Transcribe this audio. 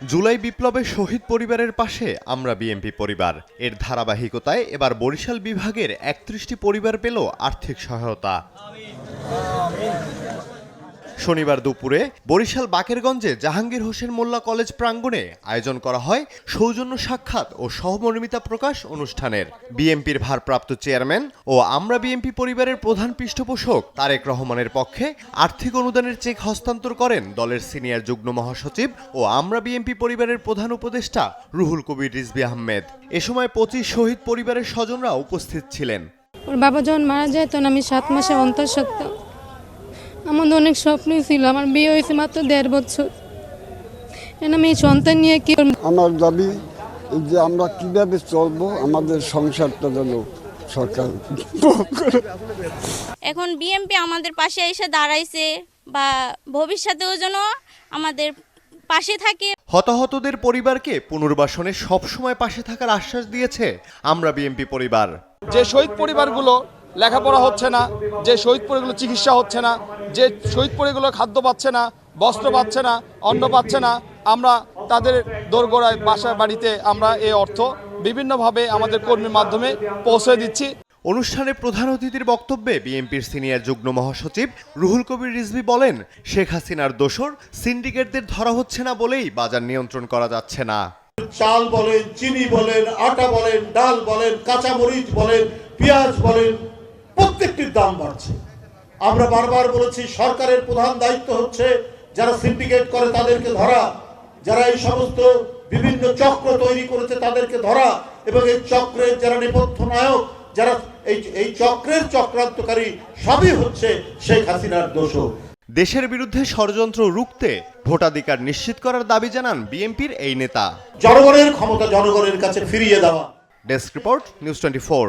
জুলাই বিপ্লবে শহীদ পরিবারের পাশে আমরা বিএমপি পরিবার। এর ধারাবাহিকতায় এবার বরিশাল বিভাগের ৩১টি পরিবার পেল আর্থিক সহায়তা। শনিবার দুপুরে বরিশাল বাকেরগঞ্জে জাহাঙ্গীর হোসেন মোল্লা কলেজ প্রাঙ্গণে আয়োজন করা হয় সৌজন্য সাক্ষাৎ ও সহমর্মিতা প্রকাশ অনুষ্ঠানের। বিএমপির ভারপ্রাপ্ত চেয়ারম্যান ও আমরা বিএমপি পরিবারের প্রধান পৃষ্ঠপোষক তারেক রহমানের পক্ষে আর্থিক অনুদানের চেক হস্তান্তর করেন দলের সিনিয়র যুগ্ম মহাসচিব ও আমরা বিএমপি পরিবারের প্রধান উপদেষ্টা রুহুল কবির রিজভী আহমেদ। এ সময় ২৫ শহীদ পরিবারের স্বজনরা উপস্থিত ছিলেন। ওর বাবা যখন মারা যায় তখন আমি ৭ মাসে অন্তঃসত্ত্বা। আমাদের অনেক স্বপ্ন ছিল, আমার বিয়ে হয়েছে মাত্র ১.৫ বছর। আমি এই সন্তান নিয়ে কি আমার দাবি যে আমরা কিভাবে চলবো, আমাদের সংসারটা যেন সরকার। এখন বিএমপি আমাদের পাশে এসে দাঁড়াইছে, বা ভবিষ্যতেও যেন আমাদের পাশে থাকে। হতাহতদের পরিবারকে পুনর্বাসনে সবসময় পাশে থাকার আশ্বাস দিয়েছে আমরা বিএমপি পরিবার। যে শহীদ পরিবারগুলো লেখাপড়া হচ্ছে না, যে শহীদ পরিবারগুলো চিকিৎসা হচ্ছে না, যে শহীদ পরিবারগুলো খাদ্য পাচ্ছে না, বস্ত্র পাচ্ছে না, অন্ন পাচ্ছে না, আমরা তাদের দোরগোড়ায় বাসা বাড়িতে আমরা এই অর্থ বিভিন্নভাবে আমাদের কর্মীর মাধ্যমে পৌঁছে দিচ্ছি। অনুষ্ঠানে প্রধান অতিথির বক্তব্যে বিএনপির সিনিয়র যুগ্ম মহাসচিব রুহুল কবির রিজভী বলেন, শেখ হাসিনার দোসর সিন্ডিকেটদের ধরা হচ্ছে না বলেই বাজার নিয়ন্ত্রণ করা যাচ্ছে না। চাল বলেন, চিনি বলেন, আটা বলেন, ডাল বলেন, কাঁচামরিচ বলেন, পেঁয়াজ বলেন, প্রত্যেকটির দাম বাড়ছে। আমরা বারবার বলেছি সরকারের প্রধান দায়িত্ব হচ্ছে যারা সিন্ডিকেট করে তাদেরকে ধরা, যারা এই সমস্ত বিভিন্ন চক্র তৈরি করেছে তাদেরকে ধরা, এবং এই চক্রের যারা নেপথ্য নায়ক, যারা এই চক্রের চক্রান্তকারী, সবই হচ্ছে শেখ হাসিনার দোসর। দেশের বিরুদ্ধে ষড়যন্ত্র রুখতে ভোটাধিকার নিশ্চিত করার দাবি জানান বিএনপির এই নেতা। জনগণের ক্ষমতা জনগণের কাছে ফিরিয়ে দেওয়া। Desk report, news 24।